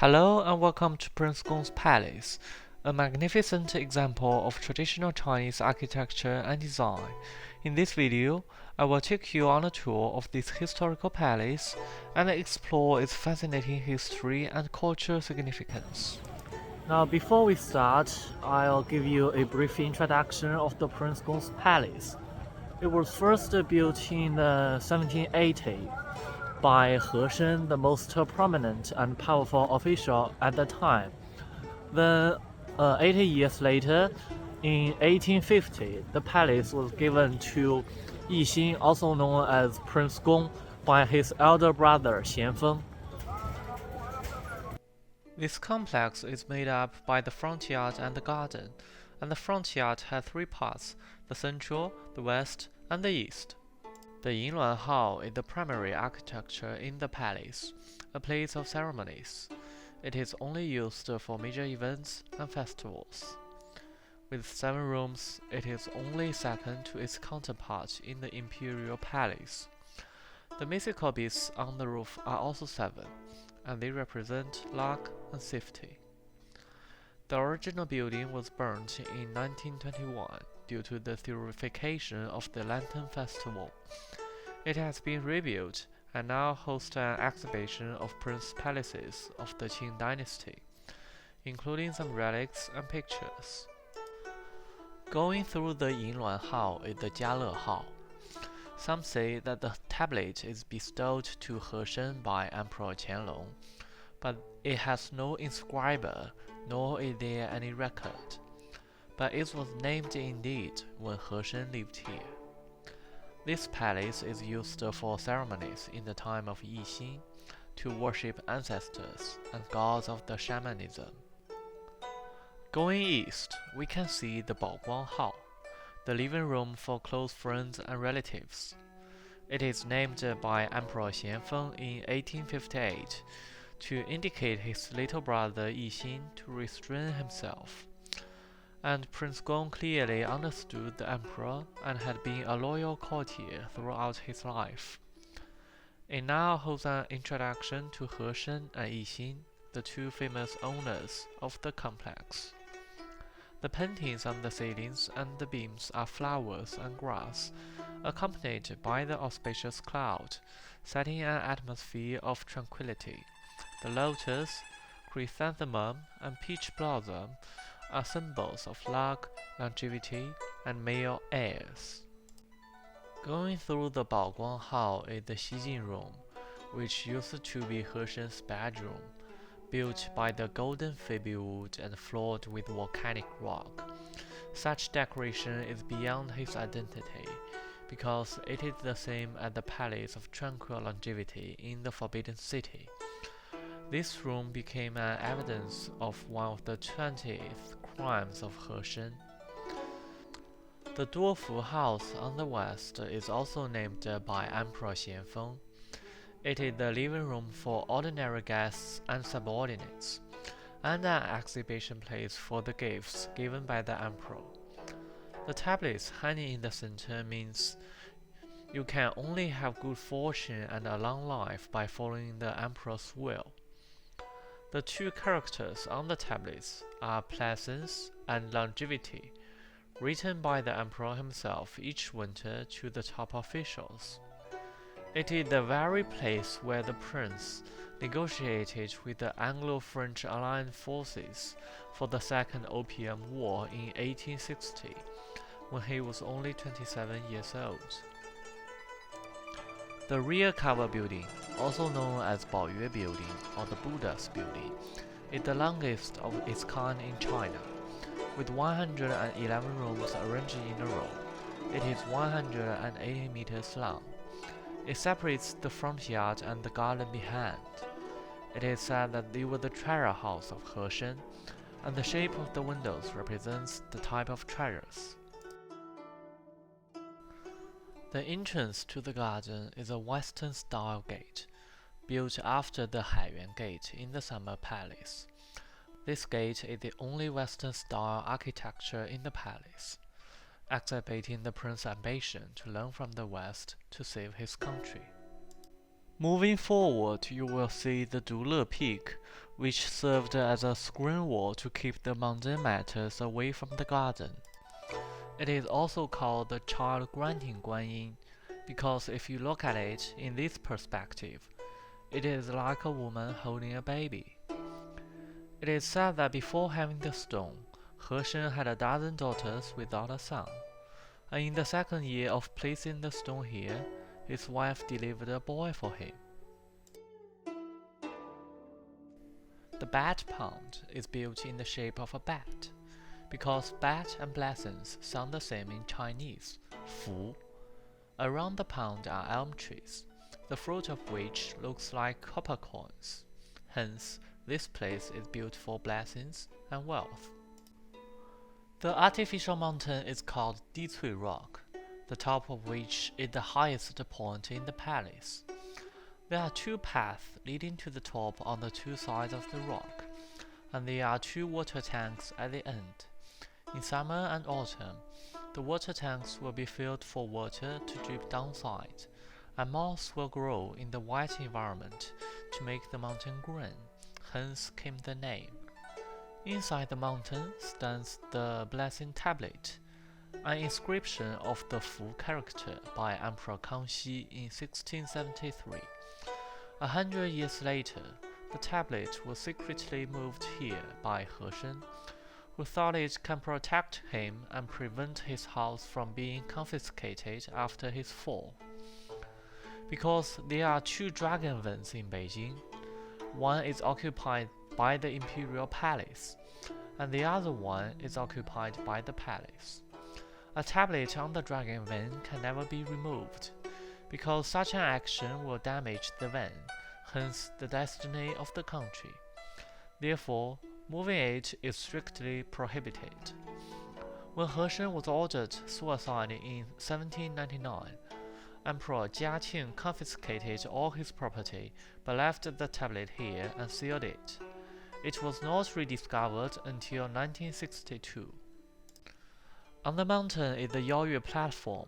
Hello and welcome to Prince Gong's Palace, a magnificent example of traditional Chinese architecture and design. In this video, I will take you on a tour of this historical palace and explore its fascinating history and cultural significance. Now, before we start, I'll give you a brief introduction of the Prince Gong's Palace. It was first built in the 1780 by He Shen, the most prominent and powerful official at the time. Then, 80 years later, in 1850, the palace was given to Yixin, also known as Prince Gong, by his elder brother Xianfeng. This complex is made up by the front yard and the garden, and the front yard has three parts: the central, the west, and the east. The Yinluan Hall is the primary architecture in the palace, a place of ceremonies. It is only used for major events and festivals. With 7 rooms, it is only second to its counterpart in the imperial palace. The mythical beasts on the roof are also 7, and they represent luck and safety. The original building was burnt in 1921 due to the purification of the Lantern Festival. It has been rebuilt and now hosts an exhibition of prince palaces of the Qing dynasty, including some relics and pictures. Going through the Yinluan Hall is the Jiale Hall. Some say that the tablet is bestowed to He Shen by Emperor Qianlong, but it has no inscriber, nor is there any record. But it was named indeed when He Shen lived here. This palace is used for ceremonies in the time of Yixin, to worship ancestors and gods of the shamanism. Going east, we can see the Baoguang Hall, the living room for close friends and relatives. It is named by Emperor Xianfeng in 1858 to indicate his little brother Yixin to restrain himself. And Prince Gong clearly understood the emperor and had been a loyal courtier throughout his life. It now holds an introduction to He Shen and Yixin, the two famous owners of the complex. The paintings on the ceilings and the beams are flowers and grass, accompanied by the auspicious cloud, setting an atmosphere of tranquility. The lotus, chrysanthemum, and peach blossom are symbols of luck, longevity, and male heirs. Going through the Baoguang Hall is the Xijin Room, which used to be He Shen's bedroom, built by the golden phoebe wood and floored with volcanic rock. Such decoration is beyond his identity, because it is the same as the Palace of Tranquil Longevity in the Forbidden City. This room became an evidence of one of the 20th crimes of He Shen. The Duofu House on the west is also named by Emperor Xianfeng. It is the living room for ordinary guests and subordinates, and an exhibition place for the gifts given by the emperor. The tablets hanging in the center means you can only have good fortune and a long life by following the emperor's will. The two characters on the tablets are pleasance and longevity, written by the emperor himself each winter to the top officials. It is the very place where the prince negotiated with the Anglo-French allied forces for the Second Opium War in 1860, when he was only 27 years old. The rear cover building, also known as Baoyue Building or the Buddha's Building, is the longest of its kind in China. With 111 rooms arranged in a row, it is 180 meters long. It separates the front yard and the garden behind. It is said that they were the treasure house of He Shen, and the shape of the windows represents the type of treasures. The entrance to the garden is a Western-style gate, built after the Haiyuan Gate in the Summer Palace. This gate is the only Western-style architecture in the palace, exhibiting the prince's ambition to learn from the West to save his country. Moving forward, you will see the Dule Peak, which served as a screen wall to keep the mundane matters away from the garden. It is also called the child granting Guanyin, because if you look at it in this perspective, it is like a woman holding a baby. It is said that before having the stone, He Shen had a dozen daughters without a son, and in the second year of placing the stone here, his wife delivered a boy for him. The bat pond is built in the shape of a bat, because bat and blessings sound the same in Chinese, fu. Around the pond are elm trees, the fruit of which looks like copper coins. Hence, this place is built for blessings and wealth. The artificial mountain is called Dicui Rock, the top of which is the highest point in the palace. There are two paths leading to the top on the two sides of the rock, and there are two water tanks at the end. In summer and autumn, the water tanks will be filled for water to drip downside, and moss will grow in the wet environment to make the mountain green, hence came the name. Inside the mountain stands the Blessing Tablet, an inscription of the Fu character by Emperor Kangxi in 1673. 100 years later, the tablet was secretly moved here by He Shen, who thought it can protect him and prevent his house from being confiscated after his fall. Because there are two dragon vents in Beijing, one is occupied by the imperial palace, and the other one is occupied by the palace. A tablet on the dragon vent can never be removed, because such an action will damage the vent, hence the destiny of the country. Therefore, moving it is strictly prohibited. When He Shen was ordered suicide in 1799, Emperor Jiaqing confiscated all his property but left the tablet here and sealed it. It was not rediscovered until 1962. On the mountain is the Yaoyue platform,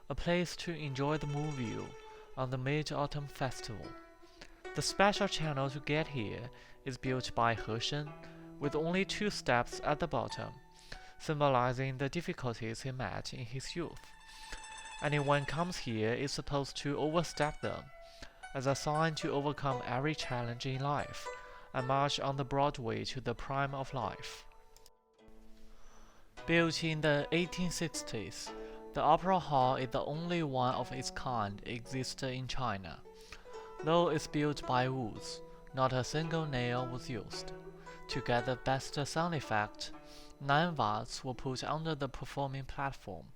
a place to enjoy the moon view on the Mid-Autumn Festival. The special channel to get here is built by He Shen, with only 2 steps at the bottom, symbolizing the difficulties he met in his youth. Anyone comes here is supposed to overstep them, as a sign to overcome every challenge in life, and march on the broad way to the prime of life. Built in the 1860s, the Opera Hall is the only one of its kind existed in China. Though it's built by woods, not a single nail was used. To get the best sound effect, 9 vases were put under the performing platform.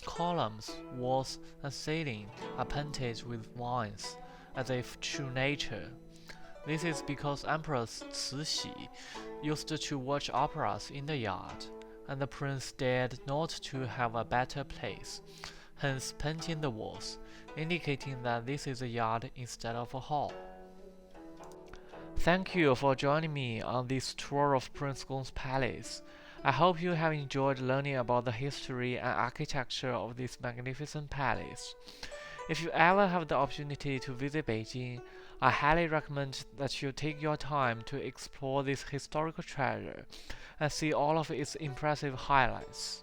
Columns, walls, and ceiling are painted with vines, as if true nature. This is because Emperor Cixi used to watch operas in the yard, and the prince dared not to have a better place, hence painting the walls, indicating that this is a yard instead of a hall. Thank you for joining me on this tour of Prince Gong's palace. I hope you have enjoyed learning about the history and architecture of this magnificent palace. If you ever have the opportunity to visit Beijing, I highly recommend that you take your time to explore this historical treasure and see all of its impressive highlights.